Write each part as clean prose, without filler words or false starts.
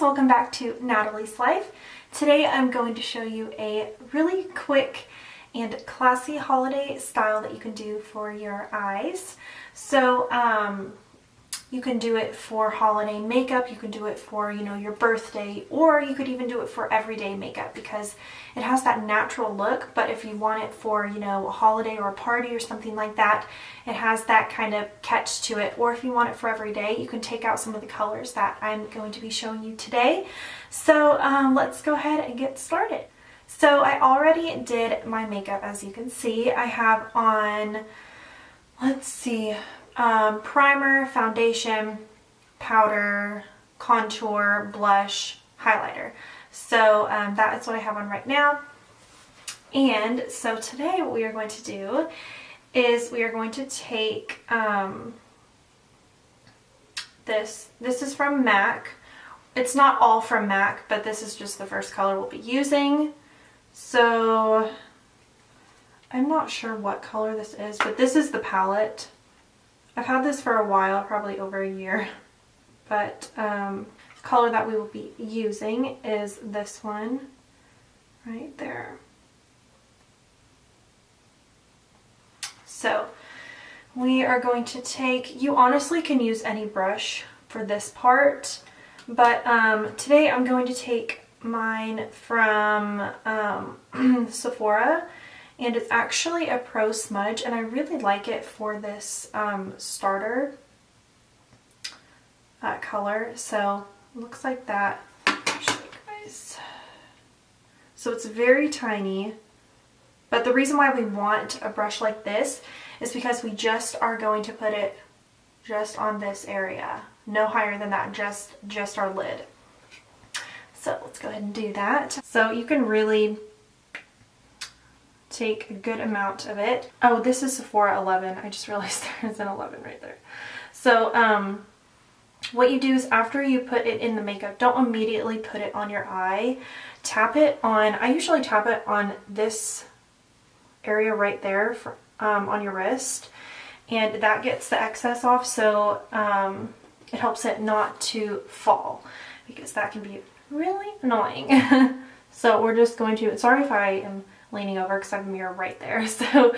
welcome back to Natalie's Life. Today I'm going to show you a really quick and classy holiday style that you can do for your eyes. So you can do it for holiday makeup, you can do it for, your birthday, or you could even do it for everyday makeup because it has that natural look. But if you want it for, a holiday or a party or something like that, it has that kind of catch to it. Or if you want it for every day, you can take out some of the colors that I'm going to be showing you today. So let's go ahead and get started. So I already did my makeup, as you can see. I have on, let's see, primer, foundation, powder, contour, blush, highlighter. So that is what I have on right now. And so today what we are going to do is we are going to take this is from MAC. It's not all from MAC, but this is just the first color we'll be using. So I'm not sure what color this is, but this is the palette. I've had this for a while, probably over a year, but the color that we will be using is this one right there. So we are going to take, you honestly can use any brush for this part, but today I'm going to take mine from Sephora, and it's actually a Pro Smudge, and I really like it for this starter color. So it looks like that. I'll show you guys. So it's very tiny, but the reason why we want a brush like this is because we just are going to put it just on this area, no higher than that, just our lid. So let's go ahead and do that. So you can really take a good amount of it. Oh, this is Sephora 11. I just realized there's an 11 right there. So what you do is after you put it in the makeup, don't immediately put it on your eye. Tap it on, I usually tap it on this area right there for, on your wrist, and that gets the excess off, so it helps it not to fall, because that can be really annoying. So we're just going to, sorry if I am leaning over because I have a mirror right there. So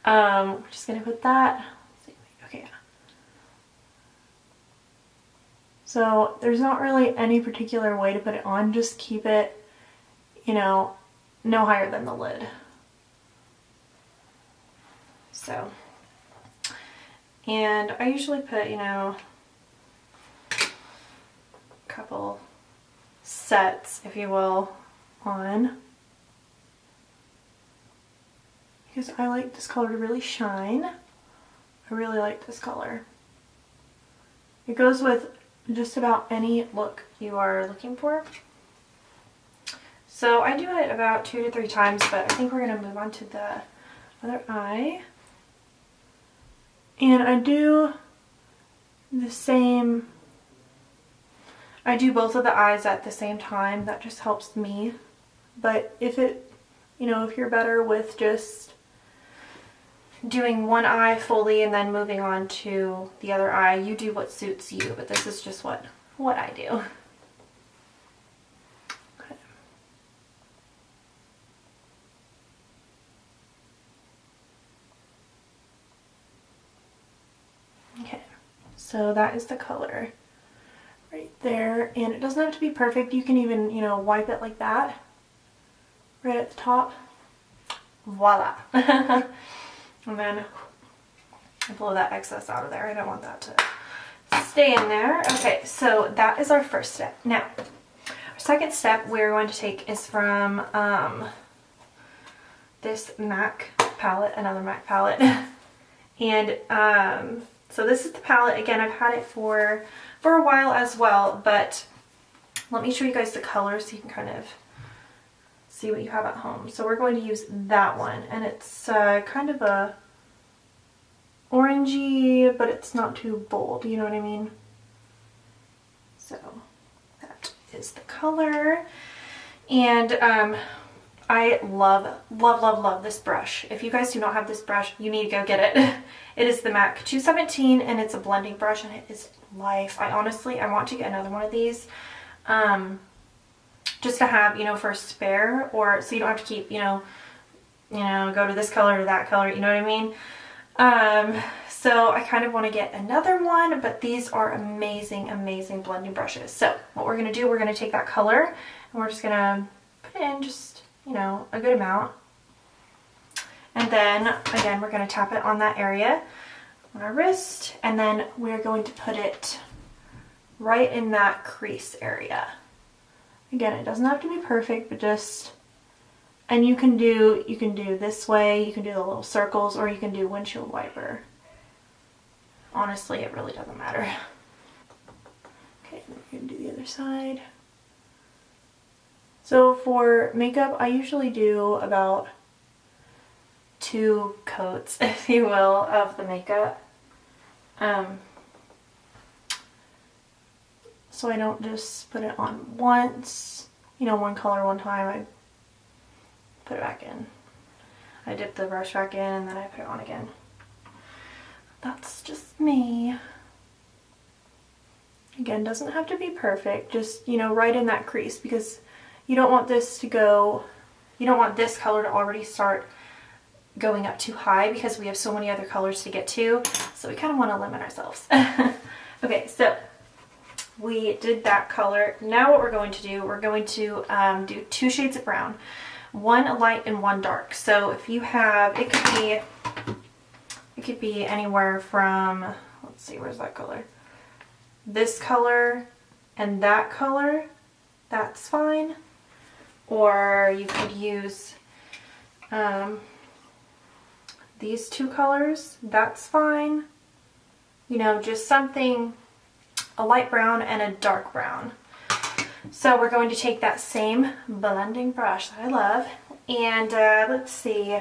we're just going to put that. Okay. So there's not really any particular way to put it on. Just keep it, no higher than the lid. So, and I usually put, a couple sets, if you will, on, because I like this color to really shine. I really like this color. It goes with just about any look you are looking for. So I do it about 2 to 3 times, but I think we're going to move on to the other eye. And I do the same, I do both of the eyes at the same time. That just helps me. But if it, if you're better with just doing one eye fully and then moving on to the other eye, you do what suits you. But this is just what I do. Okay. Okay, so that is the color right there, and it doesn't have to be perfect. You can even, wipe it like that right at the top. Voila. And then blow that excess out of there. I don't want that to stay in there. Okay, so that is our first step. Now, our second step we're going to take is from this MAC palette, another MAC palette. And so this is the palette. Again, I've had it for a while as well, but let me show you guys the colors so you can kind of see what you have at home. So we're going to use that one, and it's kind of a orangey, but it's not too bold, you know what I mean? So that is the color. And I love this brush. If you guys do not have this brush, you need to go get it. It is the MAC 217, and it's a blending brush, and it is life. I want to get another one of these. just to have, you know, for a spare, or so you don't have to keep, go to this color to that color, you know what I mean? So I kind of want to get another one, but these are amazing, amazing blending brushes. So what we're going to do, we're going to take that color and we're just going to put it in just, a good amount. And then again, we're going to tap it on that area on our wrist, and then we're going to put it right in that crease area. Again, it doesn't have to be perfect, but just, and you can do this way, you can do the little circles, or you can do windshield wiper. Honestly, it really doesn't matter. Okay, then we're gonna do the other side. So for makeup, I usually do about 2 coats, if you will, of the makeup. So I don't just put it on once, one color one time, I put it back in. I dip the brush back in and then I put it on again. That's just me. Again, doesn't have to be perfect, just, right in that crease, because you don't want this color to already start going up too high, because we have so many other colors to get to, so we kind of want to limit ourselves. Okay, so we did that color. Now what we're going to do, we're going to do 2 shades of brown, one light and one dark. So if you have, it could be anywhere from, let's see, where's that color? This color and that color, that's fine. Or you could use these 2 colors, that's fine. Just something, a light brown and a dark brown. So we're going to take that same blending brush that I love, and let's see,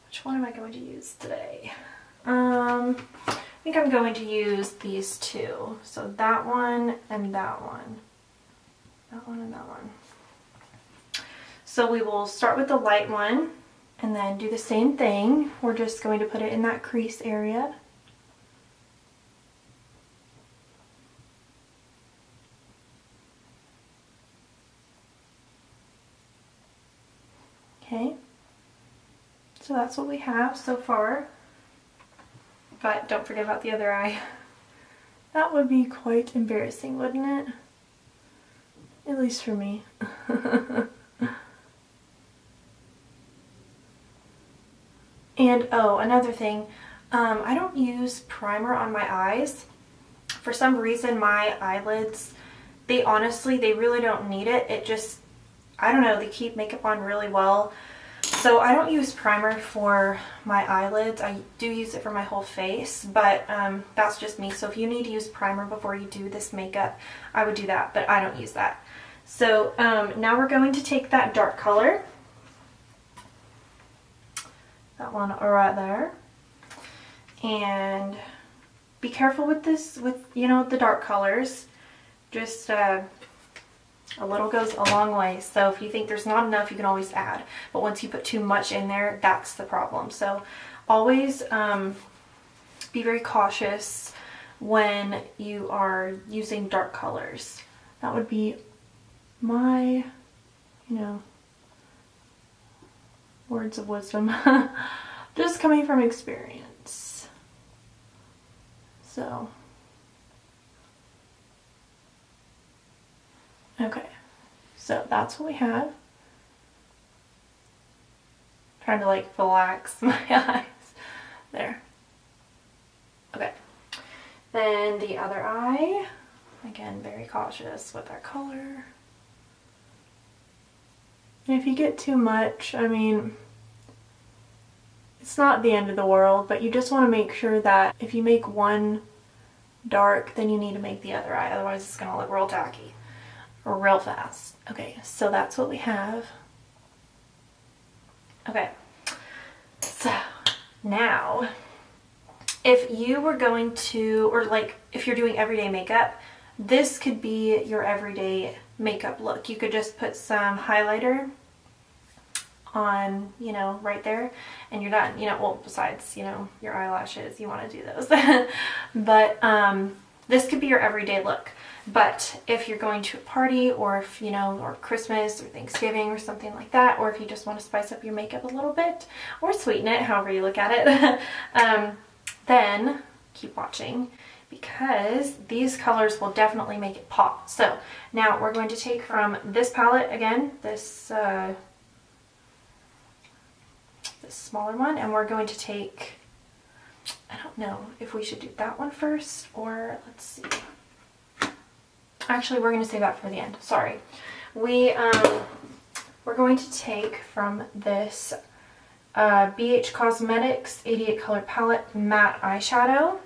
which one am I going to use today? I think I'm going to use these 2. So that one and that one. That one and that one. So we will start with the light one and then do the same thing. We're just going to put it in that crease area. Okay, so that's what we have so far, but don't forget about the other eye. That would be quite embarrassing, wouldn't it? At least for me. And oh, another thing, I don't use primer on my eyes. For some reason my eyelids, they really don't need it. It just, I don't know, they keep makeup on really well. So I don't use primer for my eyelids. I do use it for my whole face, but that's just me. So if you need to use primer before you do this makeup, I would do that, but I don't use that. So now we're going to take that dark color, that one right there, and be careful with this, with the dark colors. Just a little goes a long way. So if you think there's not enough, you can always add. But once you put too much in there, that's the problem. So always be very cautious when you are using dark colors. That would be my, words of wisdom. Just coming from experience. So. Okay, so that's what we have. Trying to like relax my eyes. There. Okay. Then the other eye. Again, very cautious with our color. And if you get too much, I mean, it's not the end of the world, but you just want to make sure that if you make one dark, then you need to make the other eye. Otherwise it's going to look real tacky. Real fast. Okay, so that's what we have. Okay, so now if you were going to, or like if you're doing everyday makeup, this could be your everyday makeup look. You could just put some highlighter on, right there, and you're done. Well, besides, your eyelashes, you want to do those. But this could be your everyday look. But if you're going to a party, or if, you know, or Christmas or Thanksgiving or something like that, or if you just want to spice up your makeup a little bit or sweeten it, however you look at it, then keep watching, because these colors will definitely make it pop. So now we're going to take from this palette again, this smaller one, and we're going to take, I don't know if we should do that one first, or let's see. Actually, we're going to save that for the end. Sorry. We're going to take from this BH Cosmetics 88 color palette matte eyeshadow.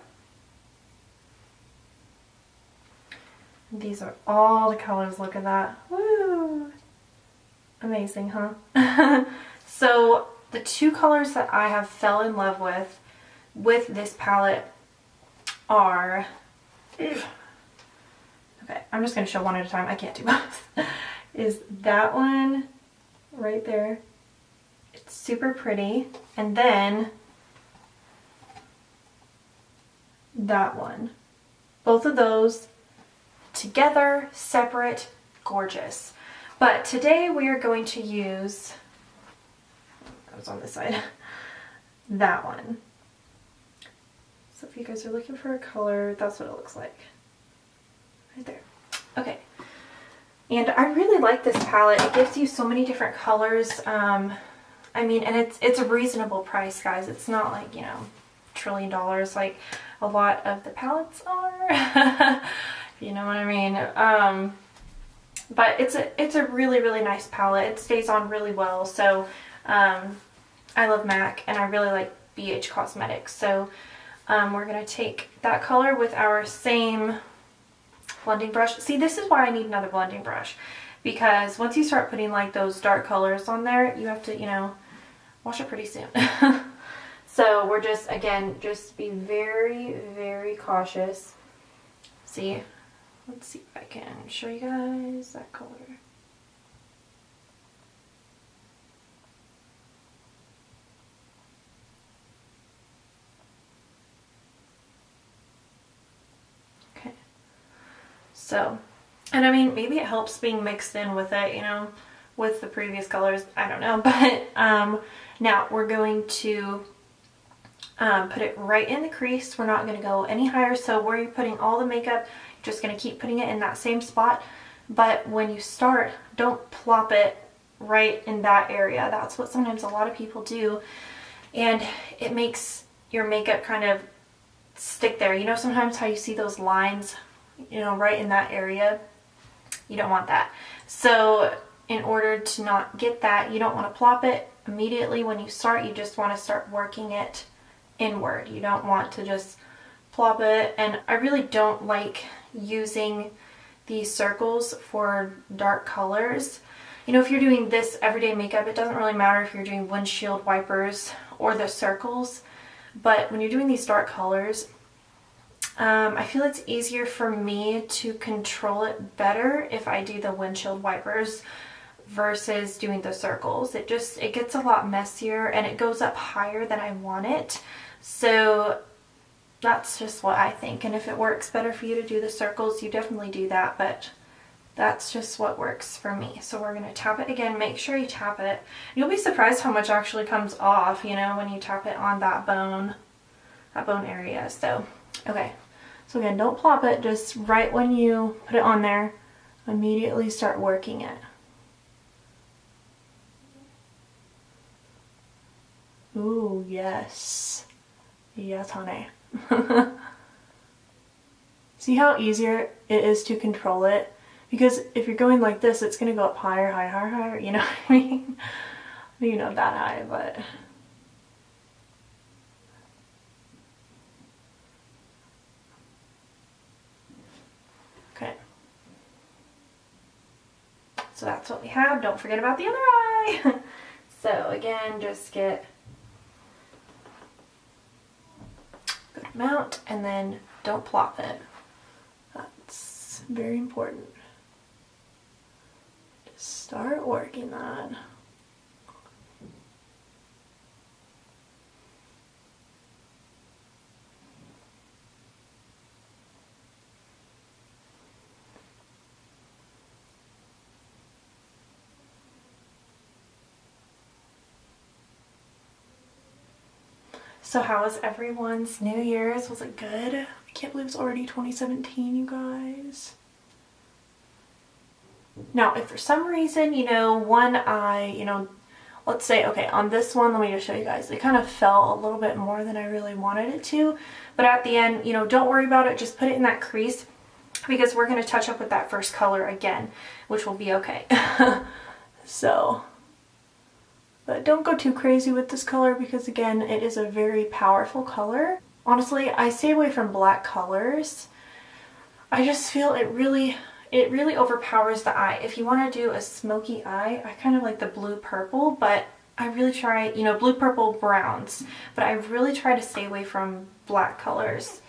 These are all the colors. Look at that. Woo! Amazing, huh? So the two colors that I have fell in love with this palette are, okay, I'm just going to show one at a time. I can't do both. Is that one right there. It's super pretty. And then that one. Both of those together, separate, gorgeous. But today we are going to use, that was on this side, that one. So if you guys are looking for a color, that's what it looks like. Right there. Okay. And I really like this palette. It gives you so many different colors. I mean, and it's a reasonable price, guys. It's not like, you know, $1 trillion like a lot of the palettes are. You know what I mean? But it's a really, really nice palette. It stays on really well. So I love MAC, and I really like BH Cosmetics. So we're going to take that color with our same blending brush. See, this is why I need another blending brush, because once you start putting like those dark colors on there, you have to, you know, wash it pretty soon. So we're just, again, just be very, very cautious. See, let's see if I can show you guys that color. Okay. So, and I mean, maybe it helps being mixed in with it, you know, with the previous colors. I don't know. But now we're going to put it right in the crease. We're not going to go any higher. So where you're putting all the makeup, you're just going to keep putting it in that same spot. But when you start, don't plop it right in that area. That's what sometimes a lot of people do. And it makes your makeup kind of stick there. You know, sometimes how you see those lines, you know, right in that area. You don't want that. So in order to not get that, you don't want to plop it immediately when you start. You just want to start working it inward. You don't want to just plop it. And I really don't like using these circles for dark colors. You know, if you're doing this everyday makeup, it doesn't really matter if you're doing windshield wipers or the circles. But when you're doing these dark colors, I feel it's easier for me to control it better if I do the windshield wipers versus doing the circles. It gets a lot messier, and it goes up higher than I want it. So that's just what I think. And if it works better for you to do the circles, you definitely do that. But that's just what works for me. So we're going to tap it again. Make sure you tap it. You'll be surprised how much actually comes off, you know, when you tap it on that bone area. So, okay. So again, don't plop it. Just right when you put it on there, immediately start working it. Ooh, yes. Yes, honey. See how easier it is to control it? Because if you're going like this, it's going to go up higher, higher, higher, higher. You know what I mean? Maybe not that high, but... Okay. So that's what we have. Don't forget about the other eye. So again, just get a good amount, and then don't plop it. That's very important. Just start working that. So how was everyone's New Year's? Was it good? I can't believe it's already 2017, you guys. Now, if for some reason, you know, one eye, you know, let's say, okay, on this one, let me just show you guys, it kind of fell a little bit more than I really wanted it to. But at the end, you know, don't worry about it. Just put it in that crease because we're going to touch up with that first color again, which will be okay. So, but don't go too crazy with this color because again, it is a very powerful color. Honestly, I stay away from black colors. I just feel it really overpowers the eye. If you want to do a smoky eye, I kind of like the blue purple, but I really try, you know, blue purple browns, but I really try to stay away from black colors.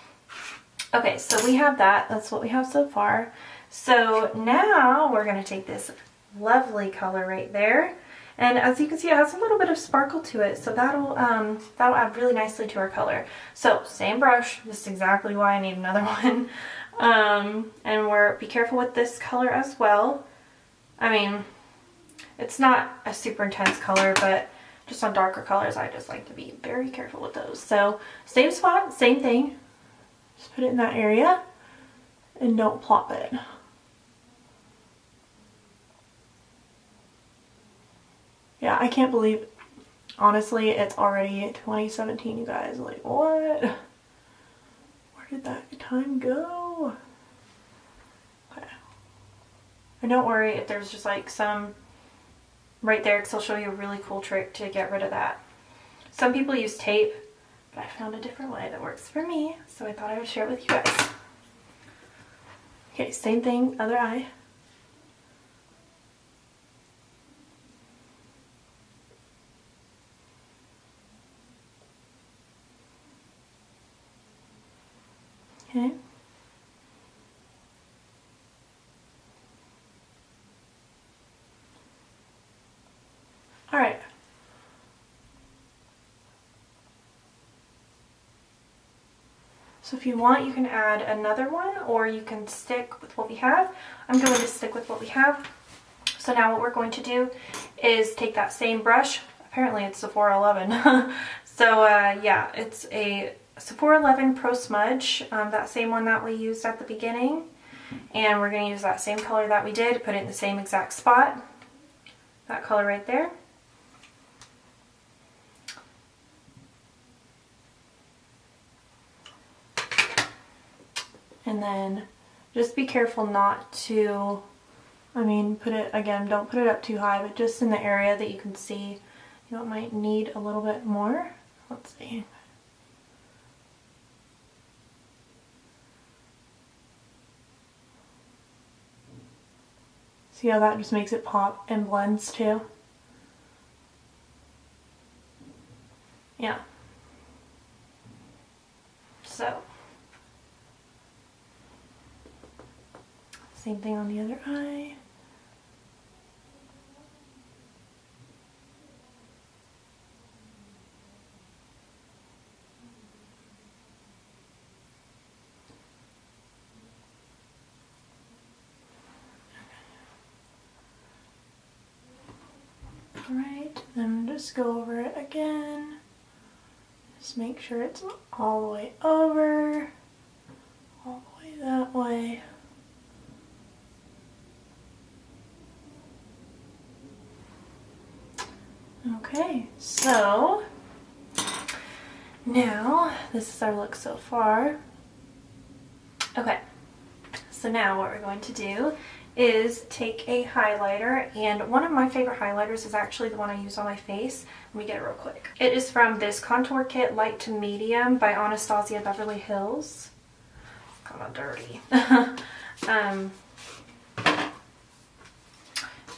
Okay, so we have that. That's what we have so far. So now we're going to take this lovely color right there. And as you can see, it has a little bit of sparkle to it, so that'll add really nicely to our color. So same brush, this is exactly why I need another one. And be careful with this color as well. I mean, it's not a super intense color, but just on darker colors, I just like to be very careful with those. So same spot, same thing. Just put it in that area and don't plop it. Yeah, I can't believe, honestly, it's already 2017, you guys. Like, what? Where did that time go? Okay. And don't worry if there's just like some right there, because I'll show you a really cool trick to get rid of that. Some people use tape, but I found a different way that works for me, so I thought I would share it with you guys. Okay, same thing, other eye. Okay. All right. So if you want, you can add another one, or you can stick with what we have. I'm going to stick with what we have. So now what we're going to do is take that same brush. Apparently it's Sephora 11. So yeah, it's a Sephora 11 Pro Smudge, that same one that we used at the beginning. And we're going to use that same color that we did, put it in the same exact spot. That color right there. And then just be careful not to, I mean, put it, again, don't put it up too high, but just in the area that you can see, you know, it might need a little bit more. Let's see. See how that just makes it pop and blends too? Yeah. So, same thing on the other eye. Alright, then just go over it again. Just make sure it's all the way over, all the way that way. Okay, so now this is our look so far. Okay, so now what we're going to do is take a highlighter, and one of my favorite highlighters is actually the one I use on my face. Let me get it real quick. It is from this contour kit Light to Medium by Anastasia Beverly Hills. It's kind of dirty.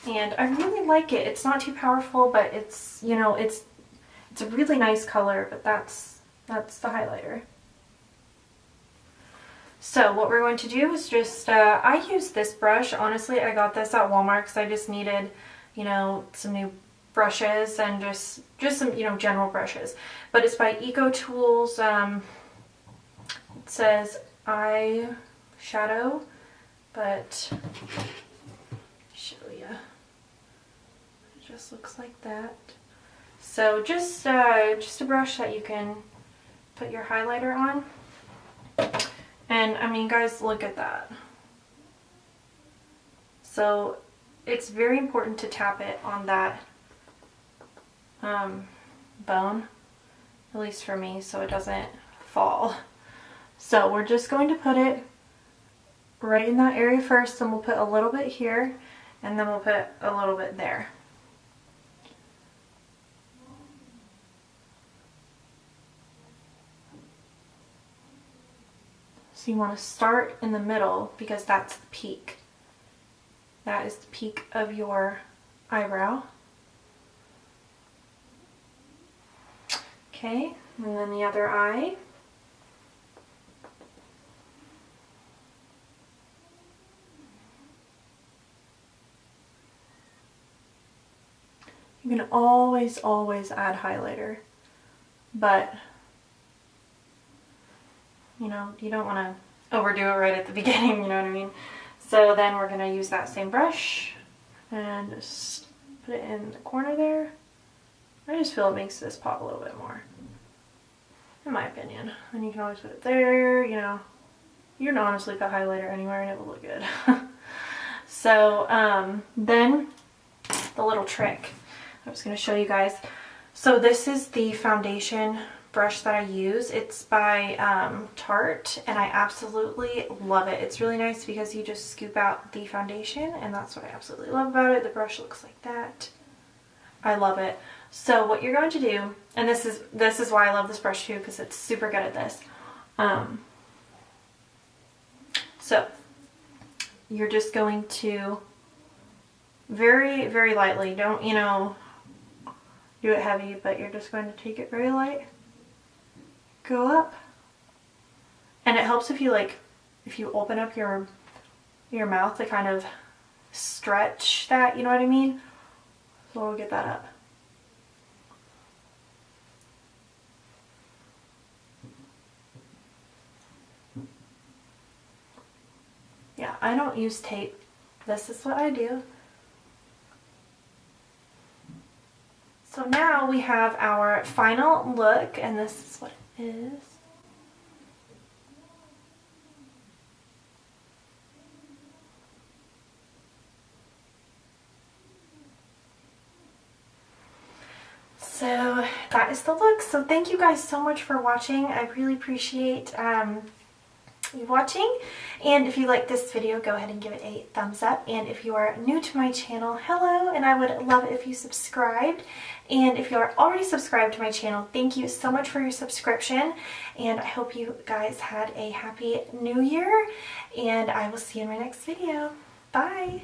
And I really like it. It's not too powerful, but it's, you know, it's a really nice color, but that's the highlighter. So what we're going to do is just, I use this brush. Honestly, I got this at Walmart because I just needed, you know, some new brushes and just some, you know, general brushes. But it's by Eco Tools. It says eye shadow, but I'll show you. It just looks like that. So just a brush that you can put your highlighter on. And I mean, guys, look at that. So it's very important to tap it on that bone, at least for me, so it doesn't fall. So we're just going to put it right in that area first, and we'll put a little bit here, and then we'll put a little bit there. So you want to start in the middle because that's the peak. That is the peak of your eyebrow. Okay, and then the other eye. You can always add highlighter, but you know, you don't want to overdo it right at the beginning, you know what I mean? So then we're going to use that same brush and just put it in the corner there. I just feel it makes this pop a little bit more, in my opinion. And you can always put it there, you know. You can honestly put highlighter anywhere and it will look good. So then the little trick I was going to show you guys. So this is the foundation brush that I use. It's by Tarte, and I absolutely love it. It's really nice because you just scoop out the foundation, and that's what I absolutely love about it. The brush looks like that. I love it. So what you're going to do, and this is why I love this brush too, because it's super good at this. So you're just going to very lightly, don't, you know, do it heavy, but you're just going to take it very light, go up, and it helps if you open up your mouth to kind of stretch that, you know what I mean? So we'll get that up. Yeah, I don't use tape. This is what I do. So now we have our final look, and this is what it is. So that is the look. So thank you guys so much for watching. I really appreciate you watching, and if you like this video, go ahead and give it a thumbs up. And if you are new to my channel, hello, and I would love it if you subscribed. And if you are already subscribed to my channel, thank you so much for your subscription, and I hope you guys had a happy new year, and I will see you in my next video. Bye.